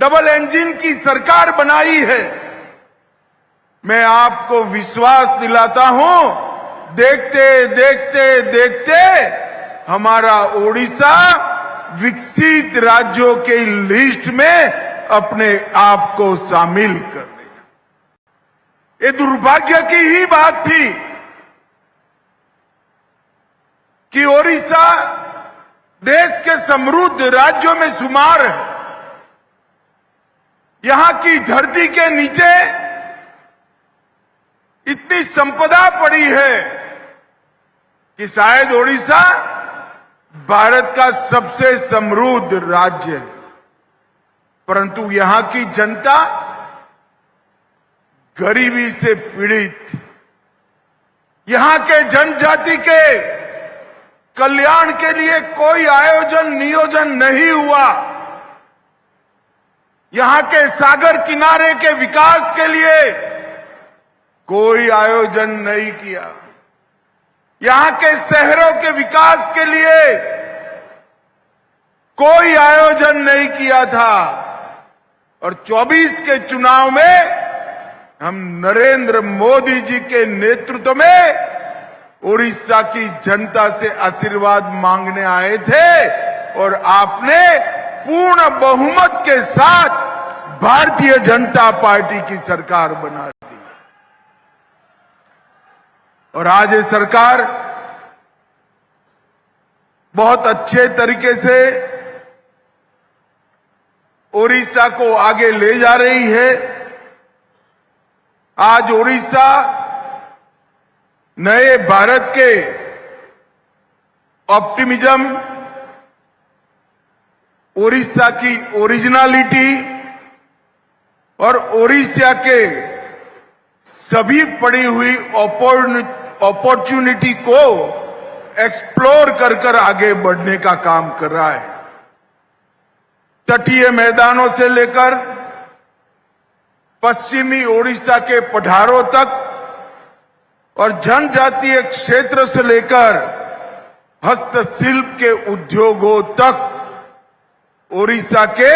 Double engine की सरकार बनाई है। मैं आपको विश्वास दिलाता हूं, देखते देखते देखते हमारा ओडिशा विकसित राज्यों के लिस्ट में अपने आप को शामिल कर देगा। ये दुर्भाग्य की ही बात थी कि ओडिशा देश के समृद्ध राज्यों में शुमार है। यहां की धरती के नीचे इतनी संपदा पड़ी है कि शायद ओडिशा भारत का सबसे समृद्ध राज्य है, परंतु यहां की जनता गरीबी से पीड़ित, यहां के जनजाति के कल्याण के लिए कोई आयोजन नियोजन नहीं हुआ। यहां के सागर किनारे के विकास के लिए कोई आयोजन नहीं किया। यहां के शहरों के विकास के लिए कोई आयोजन नहीं किया था। और 24 के चुनाव में हम नरेंद्र मोदी जी के नेतृत्व में उड़ीसा की जनता से आशीर्वाद मांगने आए थे और आपने पूर्ण बहुमत के साथ भारतीय जनता पार्टी की सरकार बना दी। और आज ये सरकार बहुत अच्छे तरीके से ओडिशा को आगे ले जा रही है। आज ओडिशा नए भारत के ऑप्टिमिज्म, ओडिशा की ओरिजिनलिटी और ओडिशा के सभी पड़ी हुई अपॉर्चुनिटी को एक्सप्लोर कर कर आगे बढ़ने का काम कर रहा है। तटीय मैदानों से लेकर पश्चिमी ओडिशा के पठारों तक और जनजातीय क्षेत्र से लेकर हस्तशिल्प के उद्योगों तक ओडिशा के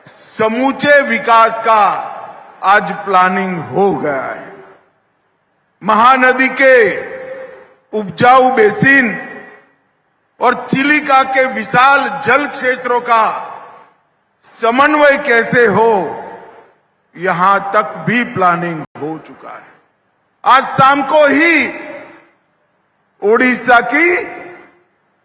समूचे विकास का आज प्लानिंग हो गया है। महानदी के उपजाऊ बेसिन और चिलिका के विशाल जल क्षेत्रों का समन्वय कैसे हो, यहां तक भी प्लानिंग हो चुका है। आज शाम को ही ओडिशा की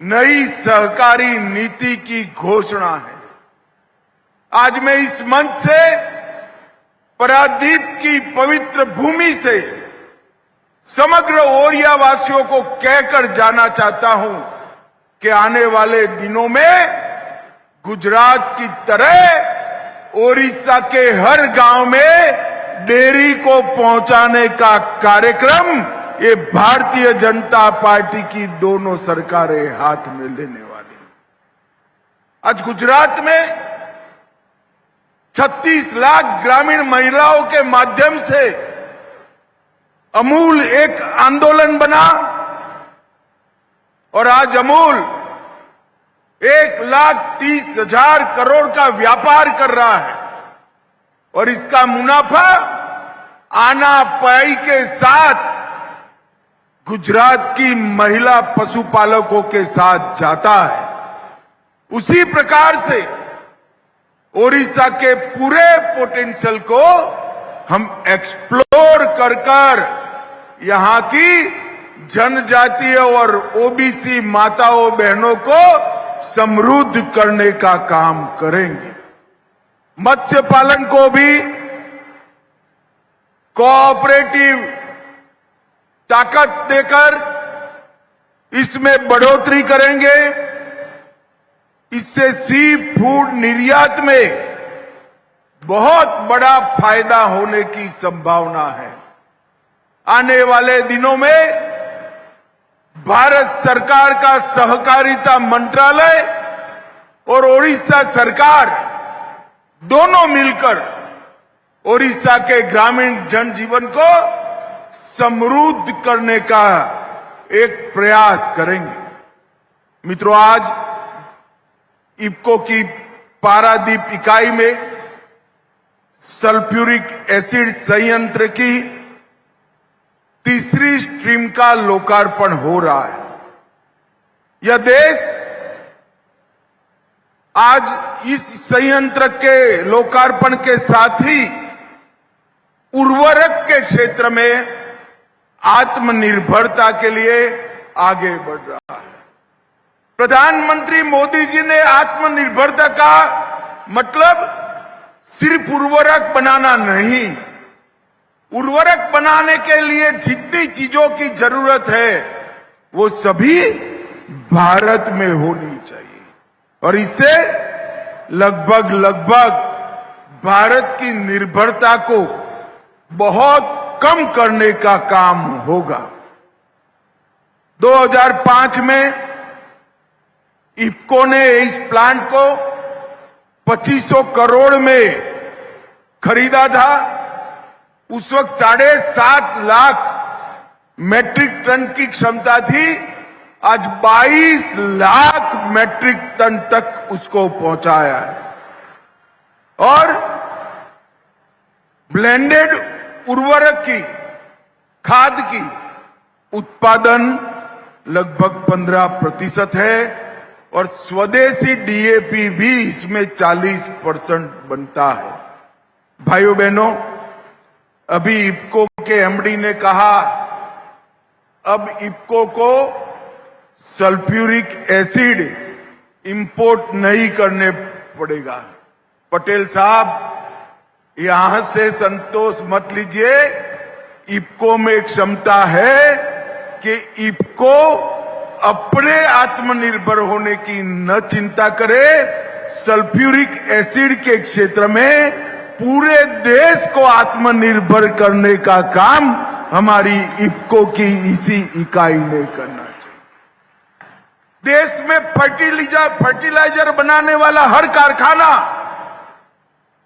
नई सहकारी नीति की घोषणा है। आज मैं इस मंच से पारादीप की पवित्र भूमि से समग्र ओडिया वासियों को कहकर जाना चाहता हूं कि आने वाले दिनों में गुजरात की तरह ओडिशा के हर गांव में डेयरी को पहुंचाने का कार्यक्रम ये भारतीय जनता पार्टी की दोनों सरकारें हाथ में लेने वाली हैं। आज गुजरात में 36 लाख ग्रामीण महिलाओं के माध्यम से अमूल एक आंदोलन बना और आज अमूल 1,30,000 करोड़ का व्यापार कर रहा है और इसका मुनाफा आनापाई के साथ गुजरात की महिला पशुपालकों के साथ जाता है। उसी प्रकार से ओडिशा के पूरे पोटेंशियल को हम एक्सप्लोर कर कर यहां की जनजातीय और ओबीसी माताओं बहनों को समृद्ध करने का काम करेंगे। मत्स्य पालन को भी कोऑपरेटिव ताकत देकर इसमें बढ़ोतरी करेंगे। इससे सी फूड निर्यात में बहुत बड़ा फायदा होने की संभावना है। आने वाले दिनों में भारत सरकार का सहकारिता मंत्रालय और ओडिशा सरकार दोनों मिलकर ओडिशा के ग्रामीण जनजीवन को समृद्ध करने का एक प्रयास करेंगे। मित्रों, आज इफ्को की पारादीप इकाई में सल्फ्यूरिक एसिड संयंत्र की तीसरी स्ट्रीम का लोकार्पण हो रहा है। यह देश आज इस संयंत्र के लोकार्पण के साथ ही उर्वरक के क्षेत्र में आत्मनिर्भरता के लिए आगे बढ़ रहा है। प्रधानमंत्री मोदी जी ने आत्मनिर्भरता का मतलब सिर्फ उर्वरक बनाना नहीं, उर्वरक बनाने के लिए जितनी चीजों की जरूरत है वो सभी भारत में होनी चाहिए और इससे लगभग भारत की निर्भरता को बहुत कम करने का काम होगा। 2005 में इफ्को ने इस प्लांट को 2500 करोड़ में खरीदा था। उस वक्त 7.5 लाख मैट्रिक टन की क्षमता थी, आज 22 लाख मैट्रिक टन तक उसको पहुंचाया है और ब्लेंडेड उर्वरक की खाद की उत्पादन लगभग 15% है और स्वदेशी डीएपी भी इसमें 40% बनता है। भाइयों बहनों, अभी इफ्को के एमडी ने कहा अब इफ्को को सल्फ्यूरिक एसिड इंपोर्ट नहीं करने पड़ेगा। पटेल साहब, यहां से संतोष मत लीजिए। इफ्को में क्षमता है कि इफ्को अपने आत्मनिर्भर होने की न चिंता करे, सल्फ्यूरिक एसिड के क्षेत्र में पूरे देश को आत्मनिर्भर करने का काम हमारी इफ्को की इसी इकाई ने करना चाहिए। देश में फर्टिलाइजर बनाने वाला हर कारखाना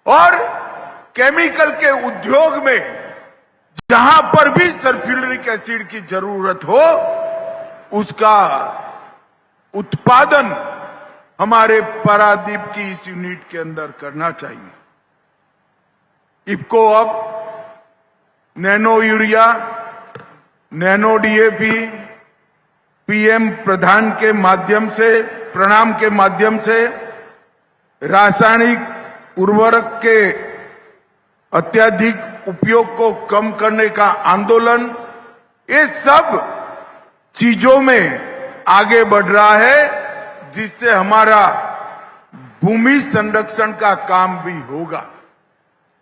और केमिकल के उद्योग में जहां पर भी सल्फ्यूरिक एसिड की जरूरत हो उसका उत्पादन हमारे पारादीप की इस यूनिट के अंदर करना चाहिए। इफ्को अब nano urea, nano DAP, PM प्रणाम के माध्यम से रासायनिक उर्वरक के अत्यधिक उपयोग को कम करने का आंदोलन, ये सब चीजों में आगे बढ़ रहा है जिससे हमारा भूमि संरक्षण का काम भी होगा।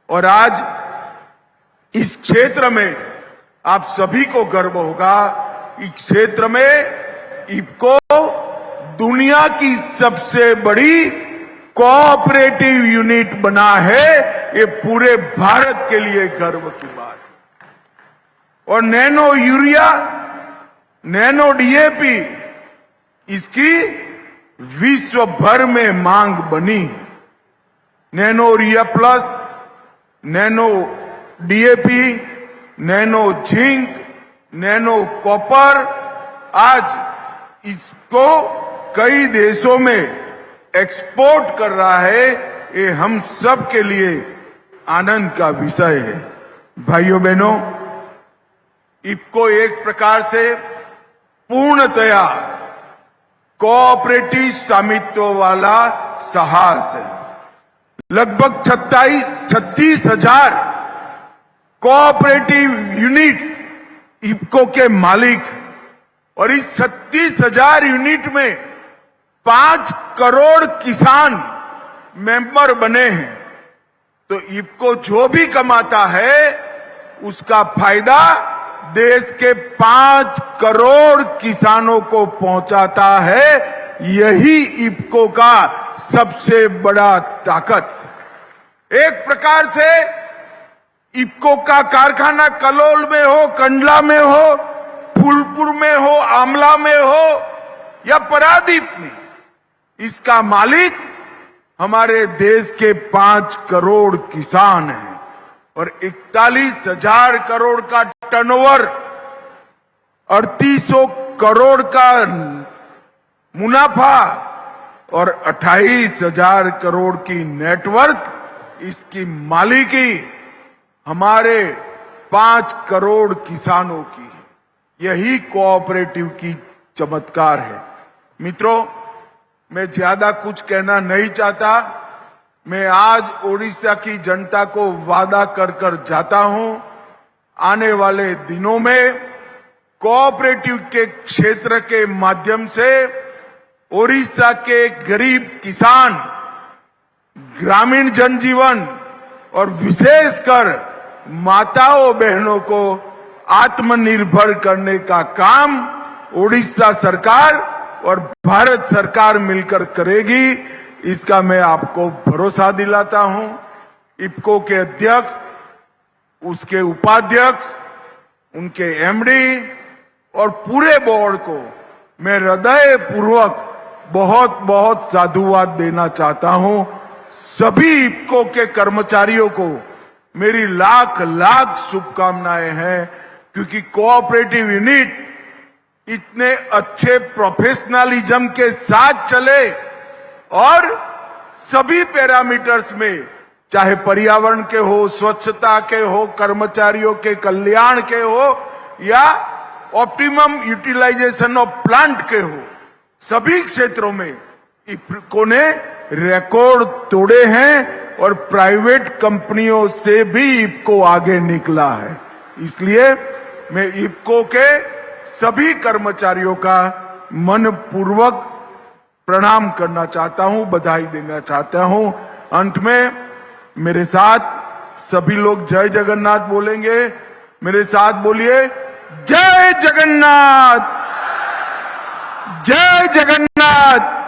और आज इस क्षेत्र में आप सभी को गर्व होगा, इस क्षेत्र में इफ्को दुनिया की सबसे बड़ी कोऑपरेटिव यूनिट बना है। ये पूरे भारत के लिए गर्व की बात है। और नैनो यूरिया, नैनो डीएपी, इसकी विश्व भर में मांग बनी। Nano urea plus, nano DAP, nano zinc, nano copper, आज इसको कई देशों में एक्सपोर्ट कर रहा है। ये हम सब के लिए आनंद का विषय है। भाइयों बहनों, इफ्को एक प्रकार से पूर्णतया कोऑपरेटिव स्वामित्व वाला साहस है। लगभग 36,000 कोऑपरेटिव यूनिट्स इफ्को के मालिक, और इस 36,000 यूनिट में 5 करोड़ किसान मेंबर बने हैं। तो इफ्को जो भी कमाता है उसका फायदा देश के 5 करोड़ किसानों को पहुंचाता है। यही इफ्को का सबसे बड़ा ताकत। एक प्रकार से इफ्को का कारखाना कलोल में हो, कंडला में हो, फूलपुर में हो, आमला में हो या पारादीप में, इसका मालिक हमारे देश के 5 करोड़ किसान हैं और 41,000 करोड़ का टर्नओवर, 3800 करोड़ का मुनाफा और 28,000 करोड़ की नेटवर्थ इसकी मालिकी हमारे 5 करोड़ किसानों की है। यही कोऑपरेटिव की चमत्कार है। मित्रों, मैं ज्यादा कुछ कहना नहीं चाहता। मैं आज ओडिशा की जनता को वादा कर कर जाता हूं, आने वाले दिनों में कोऑपरेटिव के क्षेत्र के माध्यम से ओडिशा के गरीब किसान, ग्रामीण जनजीवन और विशेषकर माताओं बहनों को आत्मनिर्भर करने का काम ओडिशा सरकार और भारत सरकार मिलकर करेगी। इसका मैं आपको भरोसा दिलाता हूं। इफ्को के अध्यक्ष, उसके उपाध्यक्ष, उनके एमडी और पूरे बोर्ड को मैं हृदय पूर्वक बहुत बहुत साधुवाद देना चाहता हूं। सभी इफ्को के कर्मचारियों को मेरी लाख लाख शुभकामनाएं हैं, क्योंकि कोऑपरेटिव यूनिट इतने अच्छे प्रोफेशनलिज्म के साथ चले और सभी पैरामीटर्स में, चाहे पर्यावरण के हो, स्वच्छता के हो, कर्मचारियों के कल्याण के हो या ऑप्टिमम यूटिलाइजेशन ऑफ प्लांट के हो, सभी क्षेत्रों में इफ्को ने रिकॉर्ड तोड़े हैं और प्राइवेट कंपनियों से भी इफ्को आगे निकला है। इसलिए मैं इफ्को के सभी कर्मचारियों का मनपूर्वक प्रणाम करना चाहता हूं, बधाई देना चाहता हूं। अंत में मेरे साथ सभी लोग जय जगन्नाथ बोलेंगे। मेरे साथ बोलिए, जय जगन्नाथ, जय जगन्नाथ।